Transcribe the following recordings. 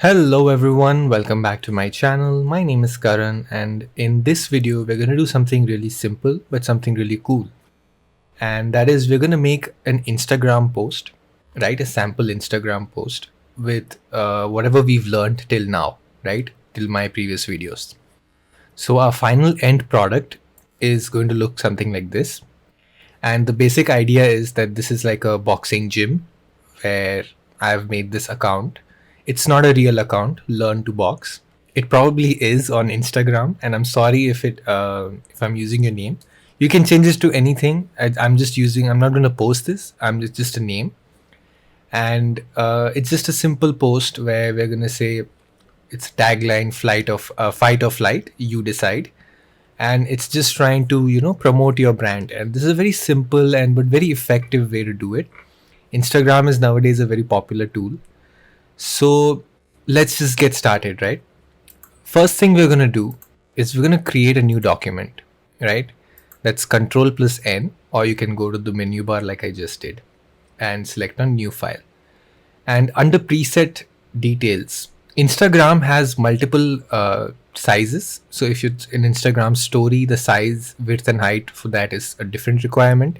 Hello everyone, welcome back to my channel. My name is Karan and in this video we're going to do something really simple but something really cool. And that is we're going to make an Instagram post, right? A sample Instagram post with whatever we've learned till now, right? Till my previous videos. So our final end product is going to look something like this. And the basic idea is that this is like a boxing gym where I've made this account. It's not a real account, Learn to Box. It probably is on Instagram, and I'm sorry if I'm using your name. You can change this to anything. I'm just using. I'm not going to post this. It's just a name, and it's just a simple post where we're going to say it's a tagline: fight or flight. You decide, and it's just trying to promote your brand. And this is a very simple and but very effective way to do it. Instagram is nowadays a very popular tool. So let's just get started, right? First thing we're going to do is we're going to create a new document, right? That's Control plus N, or you can go to the menu bar like I just did and select a new file. And under preset details, Instagram has multiple sizes. So if it's in Instagram story, the size, width and height for that is a different requirement.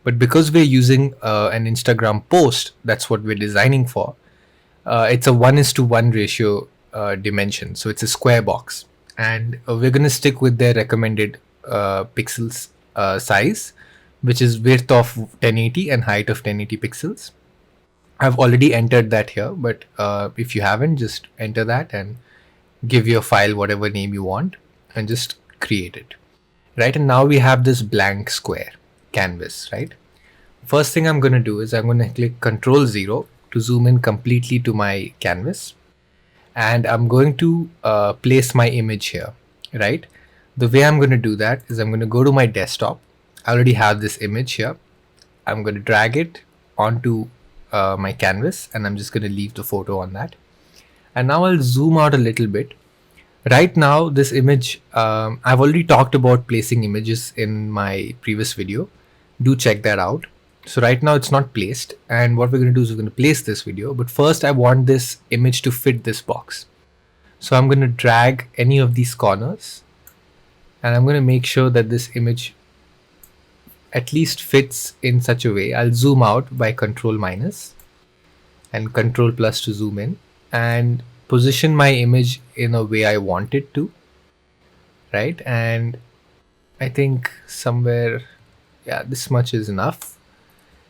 But because we're using an Instagram post, that's what we're designing for. It's a 1:1 ratio dimension. So it's a square box. And we're going to stick with their recommended pixels size, which is width of 1080 and height of 1080 pixels. I've already entered that here, but if you haven't, just enter that and give your file whatever name you want and just create it. Right, and now we have this blank square canvas, right? First thing I'm going to do is I'm going to click Control 0 to zoom in completely to my canvas. And I'm going to place my image here, right? The way I'm going to do that is I'm going to go to my desktop. I already have this image here. I'm going to drag it onto my canvas and I'm just going to leave the photo on that. And now I'll zoom out a little bit. Right now, this image, I've already talked about placing images in my previous video. Do check that out. So right now it's not placed, and what we're going to do is we're going to place this video, but first I want this image to fit this box. So I'm going to drag any of these corners and I'm going to make sure that this image at least fits in such a way. I'll zoom out by Control minus and Control plus to zoom in and position my image in a way I want it to, right? And I think somewhere, yeah, this much is enough.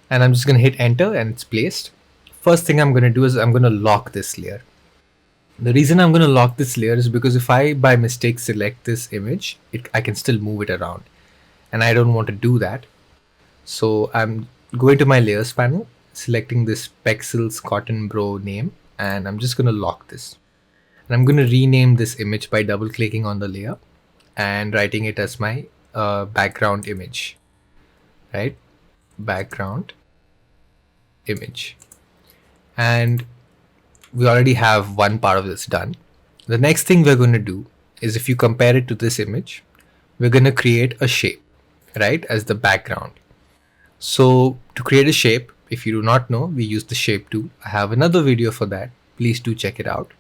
And I'm just going to hit enter and it's placed. First thing I'm going to do is I'm going to lock this layer. The reason I'm going to lock this layer is because if I by mistake select this image, I can still move it around and I don't want to do that. So I'm going to my layers panel, selecting this Pexels cottonbro name, and I'm just going to lock this. And I'm going to rename this image by double clicking on the layer and writing it as my background image, right? Background image. And we already have one part of this done. The next thing we're going to do is, if you compare it to this image, we're going to create a shape, right, as the background. So to create a shape, if you do not know, we use the shape tool. I have another video for that. Please do check it out.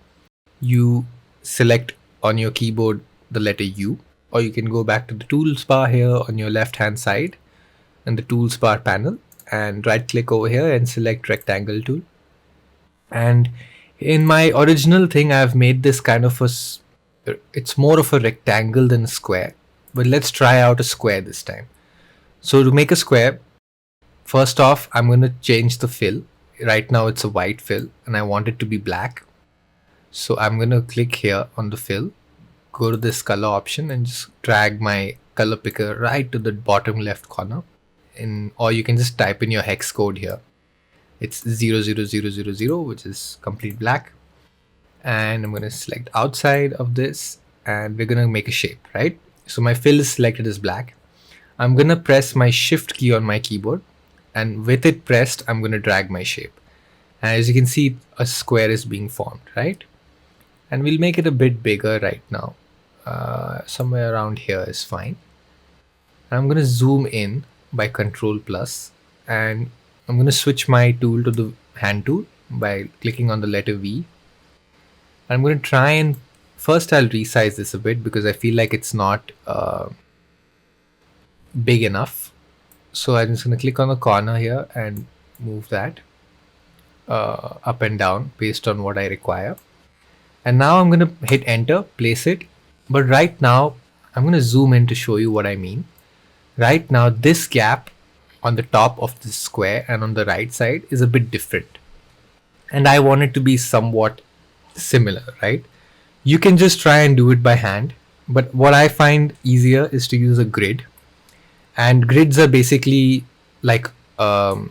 You select on your keyboard the letter U, or you can go back to the tools bar here on your left hand side and the tools bar panel and right click over here and select rectangle tool. And in my original thing, I've made this kind of it's more of a rectangle than a square, but let's try out a square this time. So to make a square, first off, I'm going to change the fill. Right now it's a white fill and I want it to be black. So I'm going to click here on the fill, go to this color option and just drag my color picker right to the bottom left corner. Or you can just type in your hex code here. It's 00000, which is complete black. And I'm going to select outside of this and we're going to make a shape, right? So my fill is selected as black. I'm going to press my shift key on my keyboard, and with it pressed, I'm going to drag my shape. And as you can see, a square is being formed, right? And we'll make it a bit bigger right now. Somewhere around here is fine. And I'm going to zoom in by Control plus, and I'm going to switch my tool to the hand tool by clicking on the letter V I'm going to try and first I'll resize this a bit because I feel like it's not big enough. So I'm just going to click on the corner here and move that up and down based on what I require. And now I'm going to hit enter, place it. But right now, I'm going to zoom in to show you what I mean. Right now, this gap on the top of the square and on the right side is a bit different. And I want it to be somewhat similar, right? You can just try and do it by hand. But what I find easier is to use a grid. And grids are basically like a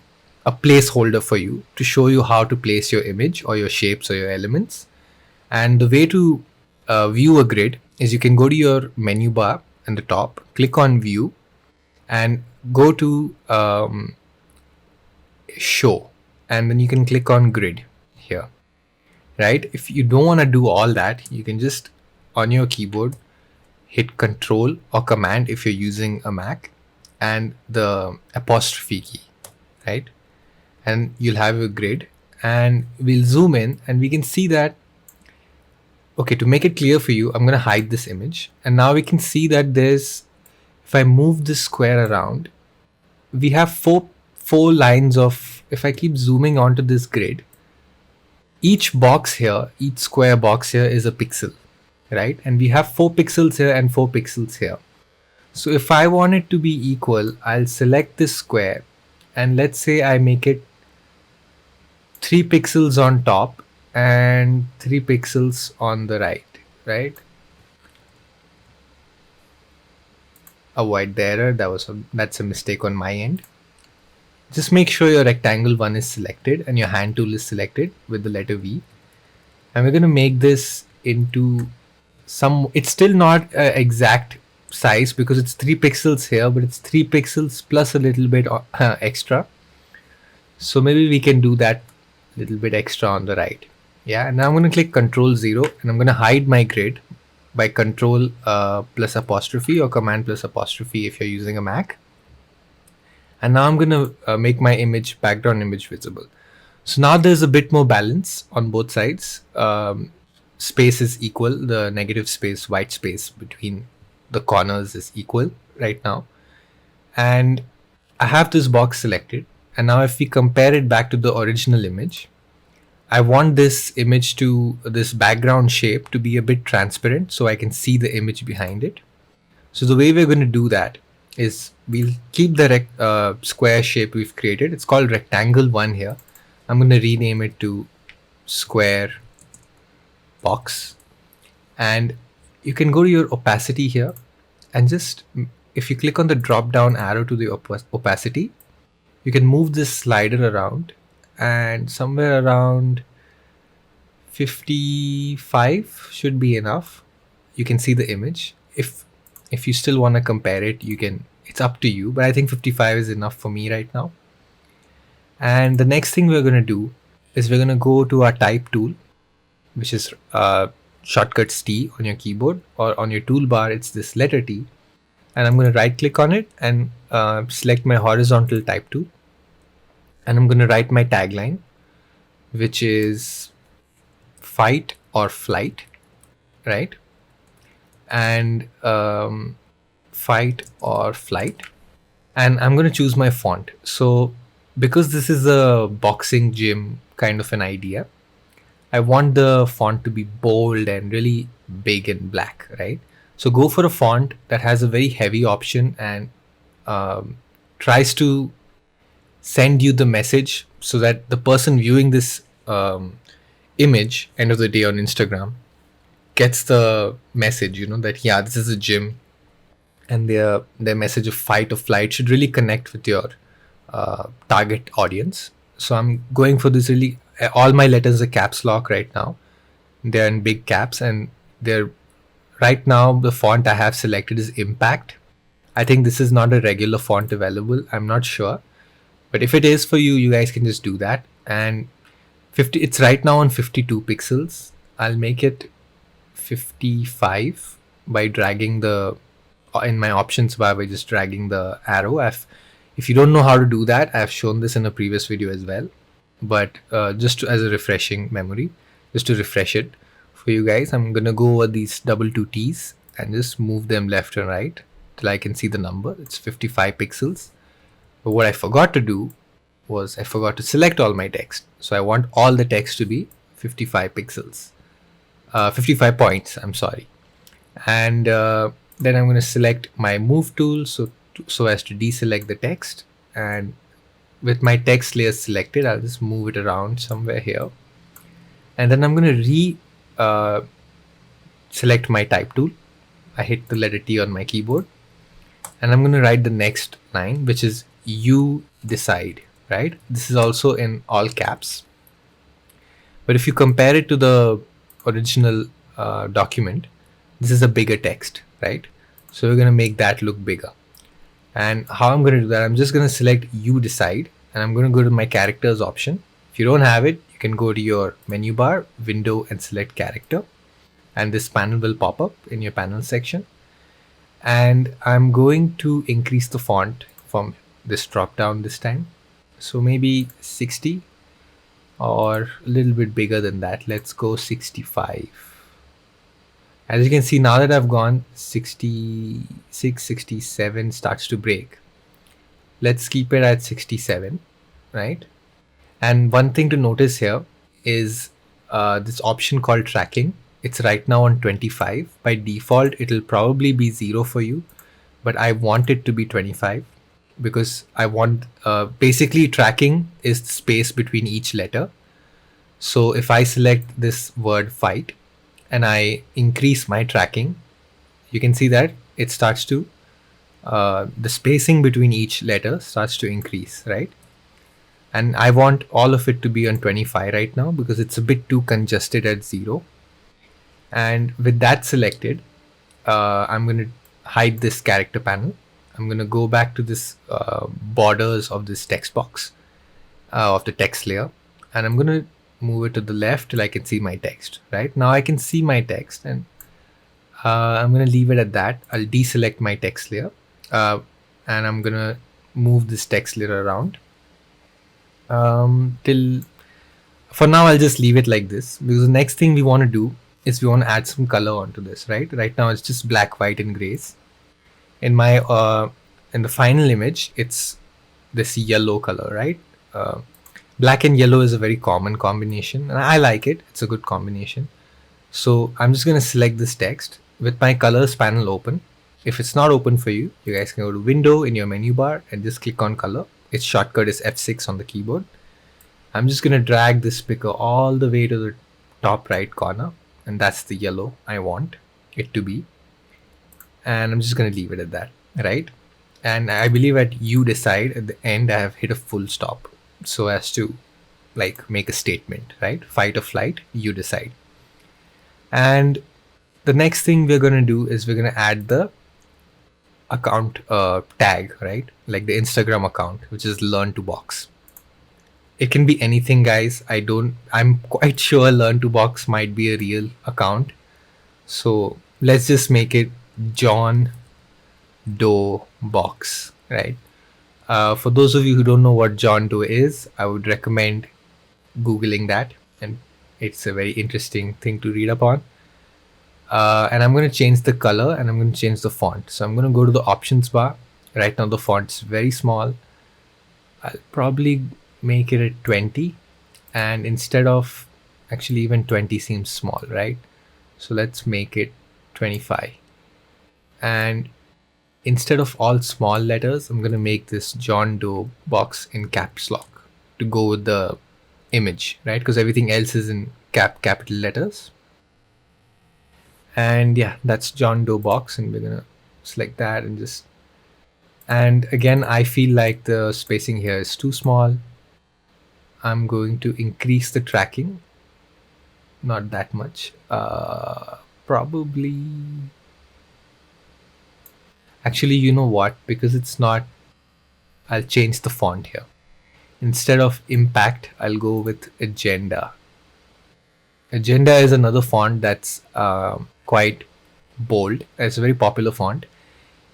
placeholder for you to show you how to place your image or your shapes or your elements. And the way to view a grid is you can go to your menu bar in the top, click on view, and go to show, and then you can click on grid here, right? If you don't want to do all that, you can just on your keyboard hit control or command if you're using a Mac and the apostrophe key, right? And you'll have a grid, and we'll zoom in and we can see that. Okay, to make it clear for you, I'm going to hide this image, and now we can see that there's, if I move this square around, we have four lines of, if I keep zooming onto this grid, each box here, each square box here is a pixel, right? And we have 4 pixels here and 4 pixels here. So if I want it to be equal, I'll select this square, and let's say I make it 3 pixels on top and 3 pixels on the right? Avoid the error. That's a mistake on my end. Just make sure your rectangle one is selected and your hand tool is selected with the letter V. And we're going to make this into some, it's still not exact size because it's 3 pixels here, but it's 3 pixels plus a little bit extra. So maybe we can do that little bit extra on the right. Yeah, and now I'm going to click Control 0 and I'm going to hide my grid by Control plus apostrophe or Command plus apostrophe if you're using a Mac. And now I'm going to make my image, background image, visible. So now there's a bit more balance on both sides. Space is equal, the negative space, white space between the corners is equal right now. And I have this box selected. And now if we compare it back to the original image, I want this image to, this background shape to be a bit transparent so I can see the image behind it. So the way we're going to do that is we'll keep the square shape we've created. It's called rectangle 1 here. I'm going to rename it to square box. And you can go to your opacity here and just, if you click on the drop down arrow to the opacity, you can move this slider around, and somewhere around 55 should be enough. You can see the image. If you still want to compare it, you can, it's up to you, but I think 55 is enough for me right now. And the next thing we're going to do is we're going to go to our type tool, which is shortcuts T on your keyboard, or on your toolbar it's this letter T, and I'm going to right click on it and select my horizontal type tool, and I'm going to write my tagline, which is fight or flight, right? And fight or flight, and I'm going to choose my font. So because this is a boxing gym kind of an idea, I want the font to be bold and really big and black, right? So go for a font that has a very heavy option and tries to send you the message so that the person viewing this image end of the day on Instagram gets the message, you know, that yeah, this is a gym, and their message of fight or flight should really connect with your target audience. So I'm going for this really, all my letters are caps lock right now. They're in big caps, and they're right now the font I have selected is Impact. I think this is not a regular font available. I'm not sure, but if it is for you, you guys can just do that. And it's right now on 52 pixels. I'll make it 55 by dragging the, in my options bar, by just dragging the arrow. If you don't know how to do that, I've shown this in a previous video as well, but just as a refreshing memory, just to refresh it, for you guys. I'm gonna go over these double two T's and just move them left and right till I can see the number. It's 55 pixels. But what I forgot to do was I forgot to select all my text. So I want all the text to be 55 pixels, 55 points, I'm sorry. And then I'm going to select my move tool so as to deselect the text. And with my text layer selected, I'll just move it around somewhere here. And then I'm going to select my type tool. I hit the letter T on my keyboard. And I'm going to write the next line, which is you decide, right? This is also in all caps. But if you compare it to the original document, this is a bigger text, right? So we're going to make that look bigger. And how I'm going to do that, I'm just going to select you decide, and I'm going to go to my characters option. If you don't have it, you can go to your menu bar, window, and select character. And this panel will pop up in your panel section. And I'm going to increase the font from this drop down this time. So maybe 60 or a little bit bigger than that. Let's go 65. As you can see, now that I've gone 66, 67 starts to break. Let's keep it at 67, right? And one thing to notice here is this option called tracking. It's right now on 25. By default, it'll probably be 0 for you, but I want it to be 25 because I want, basically tracking is the space between each letter. So if I select this word fight and I increase my tracking, you can see that it starts to, the spacing between each letter starts to increase, right? And I want all of it to be on 25 right now because it's a bit too congested at 0. And with that selected, I'm going to hide this character panel. I'm going to go back to this borders of this text box, of the text layer. And I'm going to move it to the left till I can see my text, right? Now I can see my text, and I'm going to leave it at that. I'll deselect my text layer, and I'm going to move this text layer around. Till for now, I'll just leave it like this because the next thing we want to do is we want to add some color onto this, right? Right now it's just black, white, and grays. In my in the final image, it's this yellow color, right? Black and yellow is a very common combination, and I like it. It's a good combination. So I'm just going to select this text with my colors panel open. If it's not open for you, you guys can go to window in your menu bar and just click on color. Its shortcut is F6 on the keyboard. I'm just going to drag this picker all the way to the top right corner, and that's the yellow I want it to be. And I'm just going to leave it at that, right? And I believe at you decide at the end, I have hit a full stop so as to like make a statement, right? Fight or flight, you decide. And the next thing we're going to do is we're going to add the account tag, right? Like the Instagram account, which is learn to box. It can be anything, guys. I'm quite sure learn to box might be a real account. So let's just make it John Doe box, right? For those of you who don't know what John Doe is, I would recommend Googling that, and it's a very interesting thing to read up on. And I'm going to change the color and I'm going to change the font. So I'm going to go to the options bar. Right now the font's very small. I'll probably make it at 20, and instead of, actually even 20 seems small, right? So let's make it 25. And instead of all small letters, I'm going to make this John Doe box in caps lock to go with the image, right? Because everything else is in capital letters. And yeah, that's John Doe box, and we're going to select that and just, and again, I feel like the spacing here is too small. I'm going to increase the tracking, not that much, probably. Actually, you know what? Because it's not, I'll change the font here. Instead of impact, I'll go with agenda. Agenda is another font that's quite bold. It's a very popular font.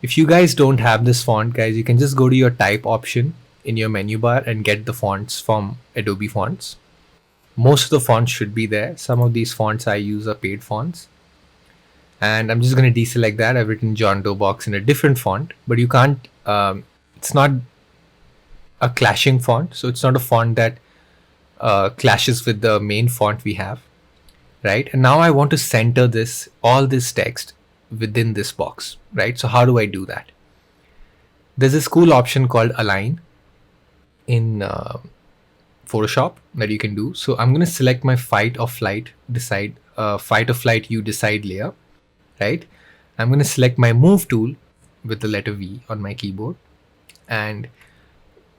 If you guys don't have this font, guys, you can just go to your type option in your menu bar and get the fonts from Adobe Fonts. Most of the fonts should be there. Some of these fonts I use are paid fonts. And I'm just going to deselect that. I've written John Doe box in a different font, but you can't, it's not a clashing font. So it's not a font that clashes with the main font we have, right? And now I want to center this, all this text within this box, right? So how do I do that? There's this cool option called align in Photoshop that you can do. So I'm going to select my fight or flight you decide layer, right? I'm going to select my move tool with the letter V on my keyboard, and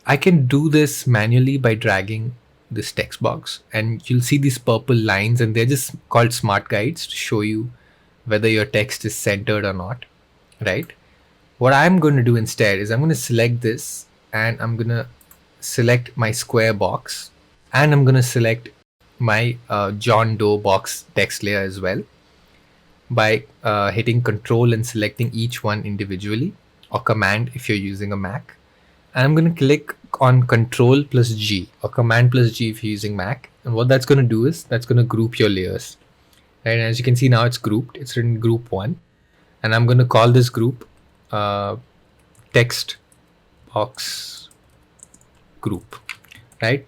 I can do this manually by dragging this text box, and you'll see these purple lines, and they're just called smart guides to show you whether your text is centered or not, right? What I'm going to do instead is I'm going to select this, and I'm going to select my square box, and I'm going to select my John Doe box text layer as well by hitting Control and selecting each one individually, or Command if you're using a Mac. And I'm going to click on Control plus G or Command plus G if you're using Mac. And what that's going to do is that's going to group your layers. And as you can see now, it's grouped. It's written group 1. And I'm going to call this group text box group, right?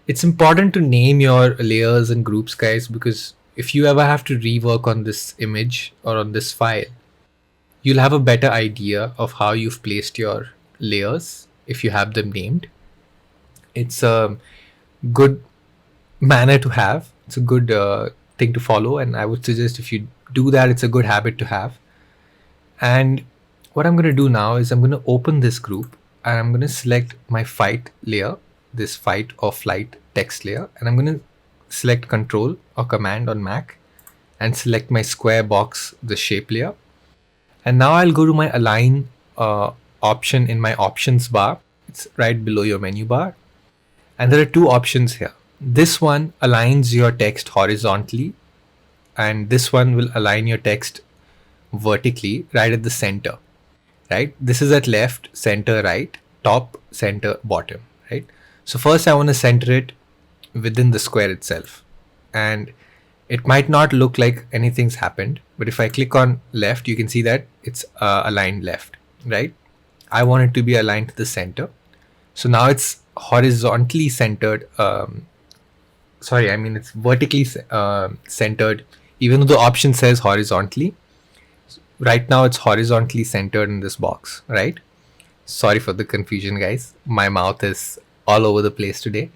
It's important to name your layers and groups, guys, because if you ever have to rework on this image or on this file, you'll have a better idea of how you've placed your layers if you have them named. It's a good manner to have. It's a good thing to follow, and I would suggest if you do that, it's a good habit to have. And what I'm going to do now is I'm going to open this group, and I'm going to select my fight layer, this fight or flight text layer, and I'm going to select Control or Command on Mac and select my square box, the shape layer. And now I'll go to my align option in my options bar. It's right below your menu bar. And there are two options here. This one aligns your text horizontally, and this one will align your text vertically right at the center, right? This is at left, center, right, top, center, bottom, right? So first I want to center it within the square itself, and it might not look like anything's happened, but if I click on left, you can see that it's aligned left, right? I want it to be aligned to the center. So now it's horizontally centered. It's vertically centered, even though the option says horizontally. Right now it's horizontally centered in this box, right? Sorry for the confusion, guys. My mouth is all over the place today.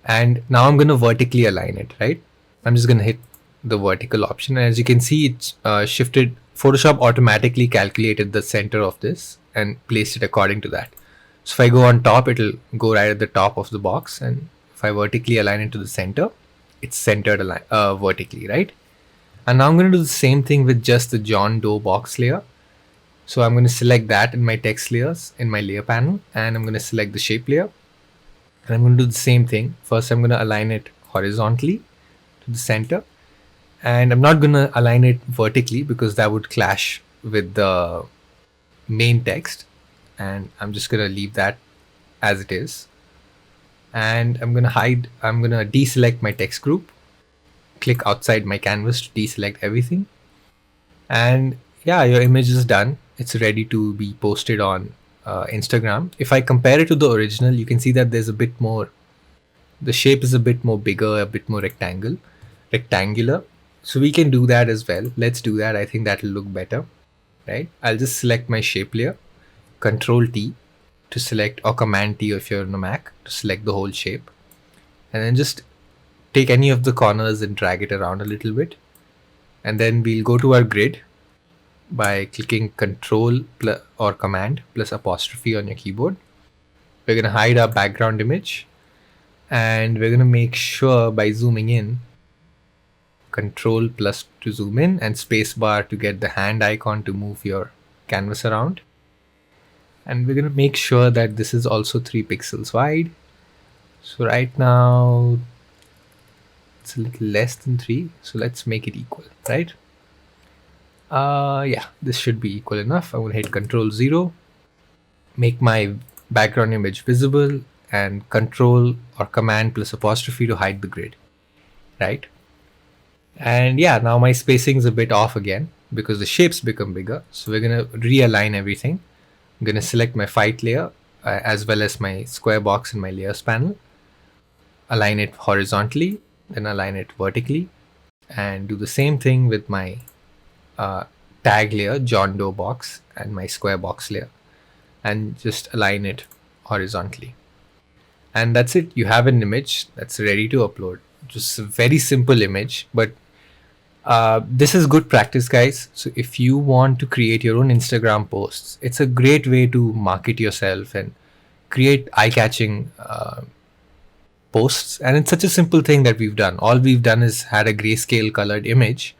And now I'm going to vertically align it, right? I'm just going to hit the vertical option. And as you can see, it's shifted. Photoshop automatically calculated the center of this and placed it according to that. So if I go on top, it'll go right at the top of the box. And if I vertically align it to the center, it's centered vertically, right? And now I'm going to do the same thing with just the John Doe box layer. So I'm going to select that in my text layers in my layer panel, and I'm going to select the shape layer. And I'm going to do the same thing. First, I'm going to align it horizontally to the center. And I'm not going to align it vertically because that would clash with the main text. And I'm just going to leave that as it is. And I'm going to deselect my text group. Click outside my canvas to deselect everything. And yeah, your image is done. It's ready to be posted on Instagram. If I compare it to the original, you can see that there's a bit more, the shape is a bit more bigger, a bit more rectangular. So we can do that as well. Let's do that. I think that will look better, right? I'll just select my shape layer, Control T to select, or Command T if you're on a Mac to select the whole shape. And then just take any of the corners and drag it around a little bit. And then we'll go to our grid by clicking Control or Command plus apostrophe on your keyboard. We're going to hide our background image, and we're going to make sure by zooming in, Control plus to zoom in, and space bar to get the hand icon to move your canvas around. And we're going to make sure that this is also 3 pixels wide. So right now it's a little less than 3, so let's make it equal, right? Yeah, this should be equal enough. I'm going to hit Control 0, make my background image visible, and Control or Command plus apostrophe to hide the grid. right? And yeah, now my spacing is a bit off again because the shapes become bigger. So we're going to realign everything. I'm going to select my fight layer as well as my square box in my layers panel, align it horizontally, then align it vertically, and do the same thing with my uh, tag layer, John Doe box, and my square box layer, and just align it horizontally. And that's it. You have an image that's ready to upload. Just a very simple image, but this is good practice, guys. So if you want to create your own Instagram posts, it's a great way to market yourself and create eye-catching posts. And it's such a simple thing that we've done. All we've done is had a grayscale colored image,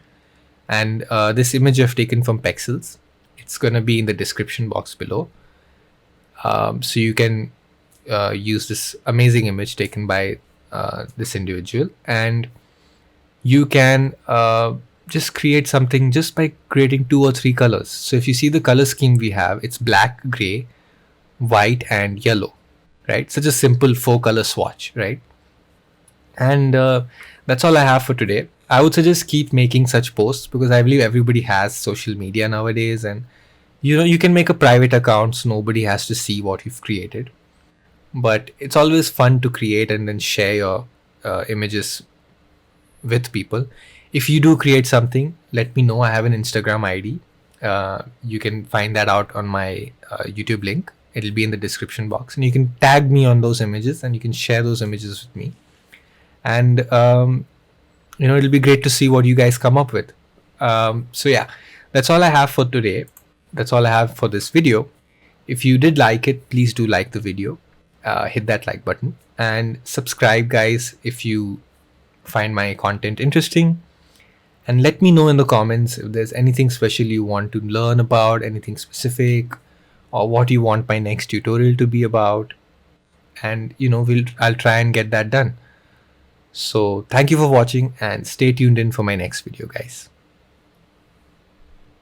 and this image I've taken from Pexels. It's going to be in the description box below. So you can use this amazing image taken by this individual, and you can just create something just by creating 2 or 3 colors. So if you see the color scheme we have, it's black, gray, white, and yellow, right? Such a simple 4 color swatch, right? And that's all I have for today. I would suggest keep making such posts because I believe everybody has social media nowadays, and you can make a private account so nobody has to see what you've created. But it's always fun to create and then share your images with people. If you do create something, let me know. I have an Instagram ID. You can find that out on my YouTube link. It'll be in the description box, and you can tag me on those images, and you can share those images with me. And it'll be great to see what you guys come up with. So yeah, that's all I have for today. That's all I have for this video. If you did like it, please do like the video. Hit that like button and subscribe, guys, if you find my content interesting. And let me know in the comments if there's anything special you want to learn about, anything specific, or what you want my next tutorial to be about. And I'll try and get that done. So thank you for watching, and stay tuned in for my next video, guys.